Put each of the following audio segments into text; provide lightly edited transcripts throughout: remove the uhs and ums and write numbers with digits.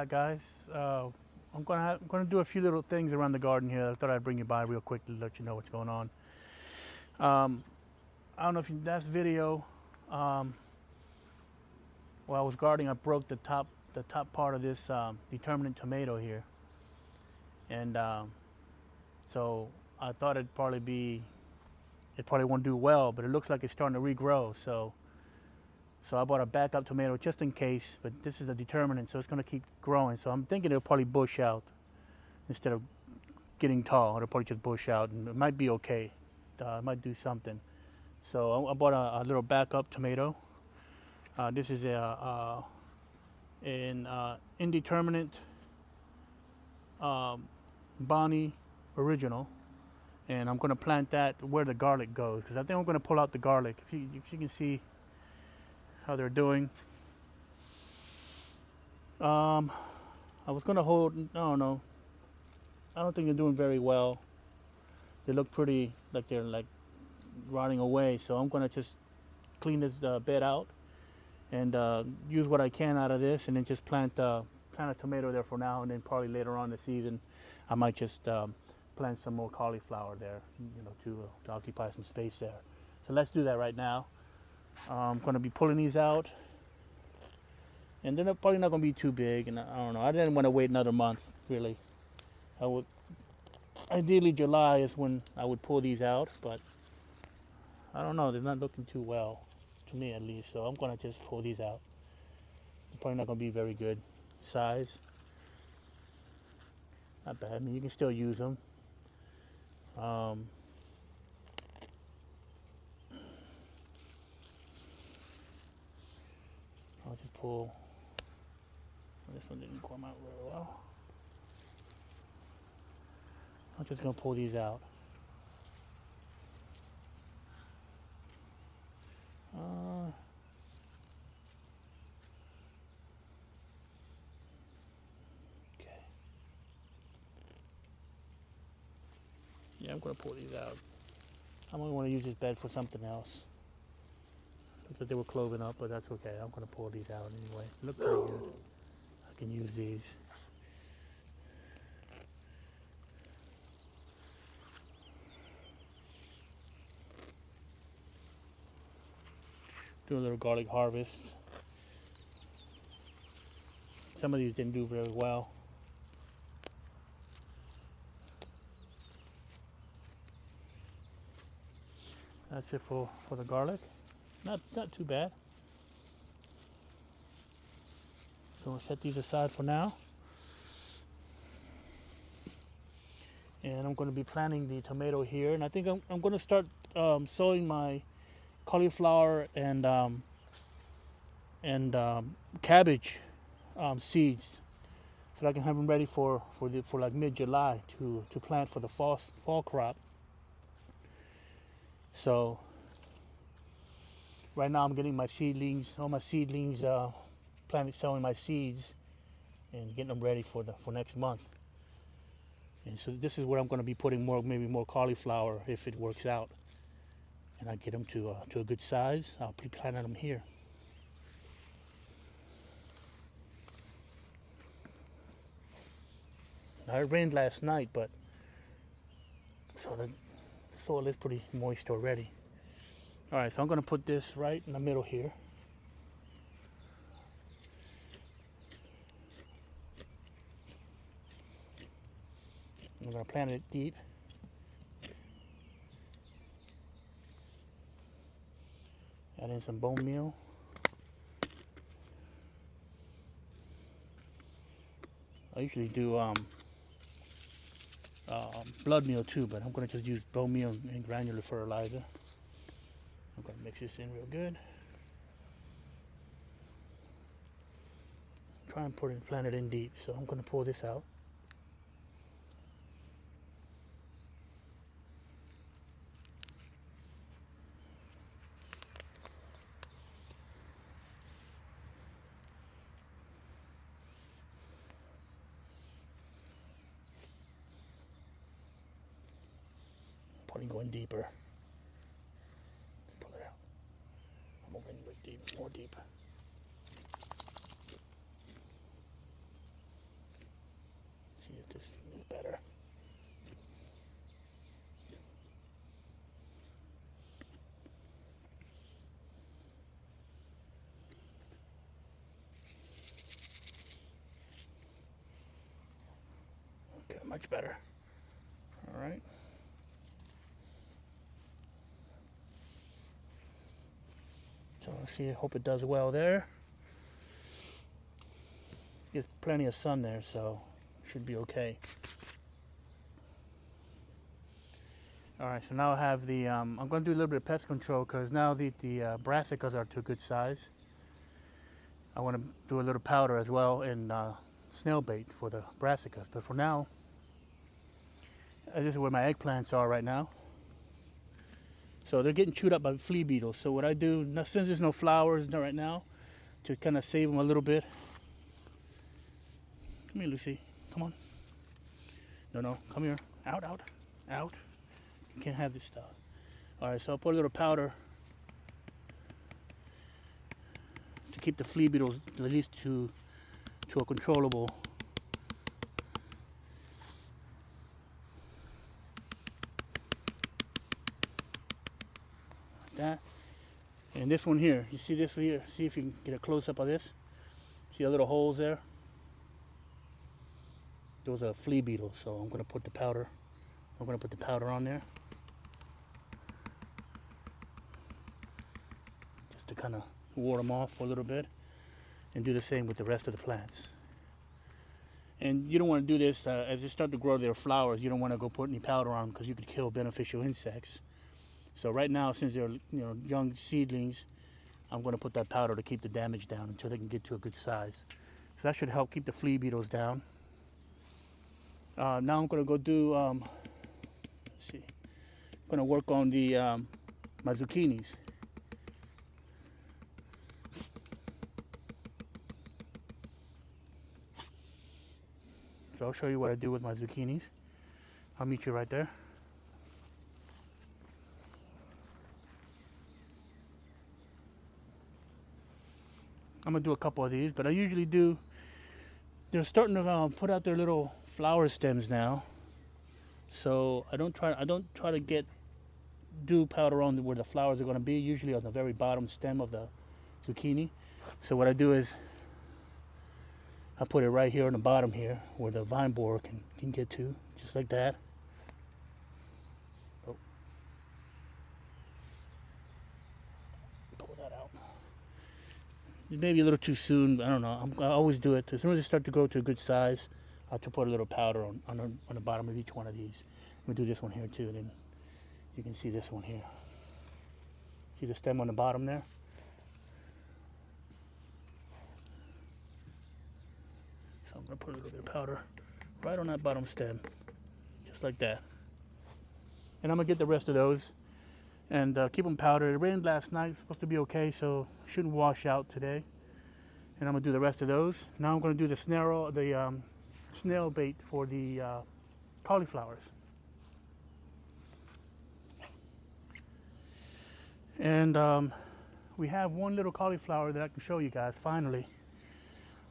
back, guys. I'm gonna do a few little things around the garden here. I thought I'd bring you by real quick to let you know what's going on. Um, I don't know if you last video. Um, while I was gardening, I broke the top part of this determinate tomato here, and so I thought it probably won't do well, but it looks like it's starting to regrow. So I bought a backup tomato just in case, but this is a determinant, so it's going to keep growing. So I'm thinking it'll probably bush out instead of getting tall. It'll probably just bush out, and it might be okay. It might do something. So I bought a little backup tomato. This is an indeterminate Bonnie original, and I'm going to plant that where the garlic goes, because I think I'm going to pull out the garlic. If you can see how they're doing. I was gonna hold. No, no. I don't think they're doing very well. They look pretty like they're like rotting away. So I'm gonna just clean this bed out and use what I can out of this, and then just plant a tomato there for now, and then probably later on in the season, I might just plant some more cauliflower there, to occupy some space there. So let's do that right now. I'm going to be pulling these out, and they're probably not going to be too big, and I don't know. I didn't want to wait another month, really. Ideally July is when I would pull these out, but I don't know. They're not looking too well, to me at least, so I'm going to just pull these out. They're probably not going to be very good size. Not bad. I mean, you can still use them. I'll just pull. This one didn't come out very well. I'm just going to pull these out. Okay. Yeah, I'm going to pull these out. I'm going to want to use this bed for something else. Looks like they were cloven up, but that's okay. I'm going to pull these out anyway. Look pretty good. I can use these. Do a little garlic harvest. Some of these didn't do very well. That's it for the garlic. Not too bad. So we'll set these aside for now. And I'm going to be planting the tomato here, and I think I'm going to start sowing my cauliflower and cabbage seeds, so I can have them ready for like mid-July to plant for the fall crop. So right now I'm getting my seedlings, all my seedlings, sowing my seeds and getting them ready for next month. And so this is where I'm going to be putting maybe more cauliflower if it works out, and I get them to a good size. I'll be planting them here. Now, it rained last night, but so the soil is pretty moist already. All right, so I'm going to put this right in the middle here. I'm going to plant it deep. Add in some bone meal. I usually do blood meal too, but I'm going to just use bone meal and granular fertilizer. I'm going to mix this in real good. Try and plant it in deep, so I'm going to pull this out. Probably going deeper. Let's pull it out. I'm going deep, more deep. Much better. All right. So let's see, I hope it does well there. There's plenty of sun there, so should be okay. All right, so now I have the, I'm going to do a little bit of pest control because now the brassicas are to a good size. I want to do a little powder as well and snail bait for the brassicas. But for now, this is where my eggplants are right now. So they're getting chewed up by flea beetles. So what I do, since there's no flowers right now, to kind of save them a little bit. Come here, Lucy. Come on. No, come here. Out. You can't have this stuff. All right, so I'll put a little powder to keep the flea beetles at least to a controllable. That. And this one here, you see this here? See if you can get a close up of this. See the little holes there? Those are flea beetles, so I'm going to put the powder. I'm going to put the powder on there. Just to kind of ward them off for a little bit. And do the same with the rest of the plants. And you don't want to do this as they start to grow their flowers. You don't want to go put any powder on them because you could kill beneficial insects. So right now, since they're young seedlings, I'm going to put that powder to keep the damage down until they can get to a good size. So that should help keep the flea beetles down. Now I'm going to go do, let's see, I'm going to work on the my zucchinis. So I'll show you what I do with my zucchinis. I'll meet you right there. I'm gonna do a couple of these, but I usually do. They're starting to put out their little flower stems now, so I don't try to do powder on where the flowers are going to be. Usually on the very bottom stem of the zucchini. So what I do is I put it right here on the bottom here, where the vine borer can get to, just like that. Oh. Pull that out. Maybe a little too soon. I don't know. I always do it as soon as they start to grow to a good size. I'll put a little powder on the bottom of each one of these. We'll do this one here too. Then you can see this one here. See the stem on the bottom there? So I'm gonna put a little bit of powder right on that bottom stem, just like that. And I'm gonna get the rest of those and keep them powdered. It rained last night. It's supposed to be okay, so shouldn't wash out today. And I'm gonna do the rest of those. Now I'm gonna do the snail bait for the cauliflowers. And we have one little cauliflower that I can show you guys finally.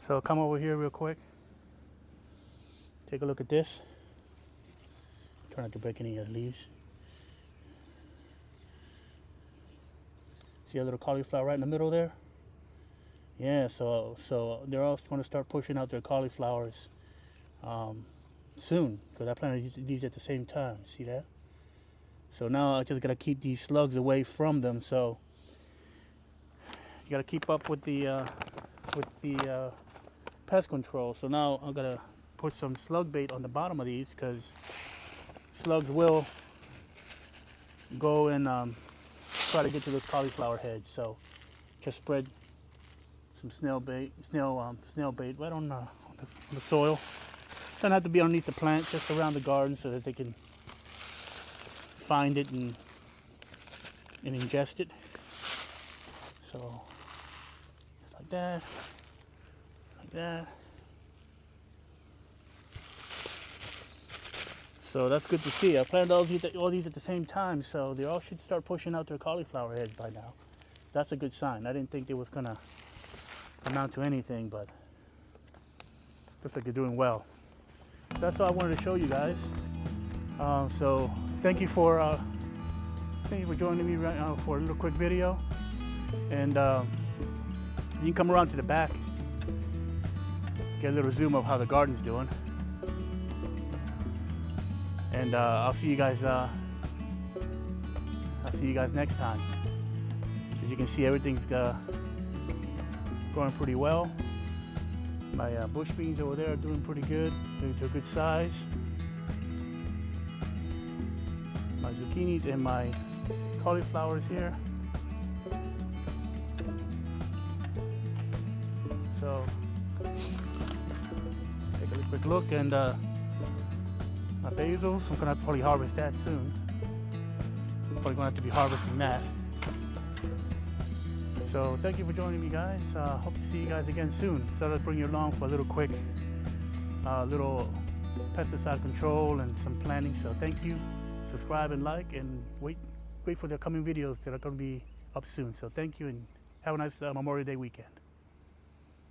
So come over here real quick. Take a look at this. Try not to break any of the leaves. See a little cauliflower right in the middle there? Yeah, so they're all going to start pushing out their cauliflowers soon, because I planted these at the same time. See that? So now I just got to keep these slugs away from them. So you got to keep up with the pest control. So now I'm gonna put some slug bait on the bottom of these, because slugs will go and try to get to those cauliflower heads. So just spread some snail bait right on the soil. Doesn't have to be underneath the plant, just around the garden so that they can find it and ingest it. So like that, like that. So that's good to see. I planted all these at the same time, so they all should start pushing out their cauliflower heads by now. That's a good sign. I didn't think it was gonna amount to anything, but looks like they're doing well. That's all I wanted to show you guys. So thank you for joining me right now for a little quick video. And you can come around to the back, get a little zoom of how the garden's doing. And I'll see you guys next time. As you can see, everything's growing pretty well. My bush beans over there are doing pretty good, doing to a good size. My zucchinis and my cauliflowers here. So take a quick look, and my basils, I'm gonna have to probably harvest that soon. Probably gonna have to be harvesting that. So thank you for joining me, guys. Hope to see you guys again soon. So I'll bring you along for a little quick little pesticide control and some planning. So thank you. Subscribe and like, and wait for the coming videos that are going to be up soon. So thank you, and have a nice Memorial Day weekend.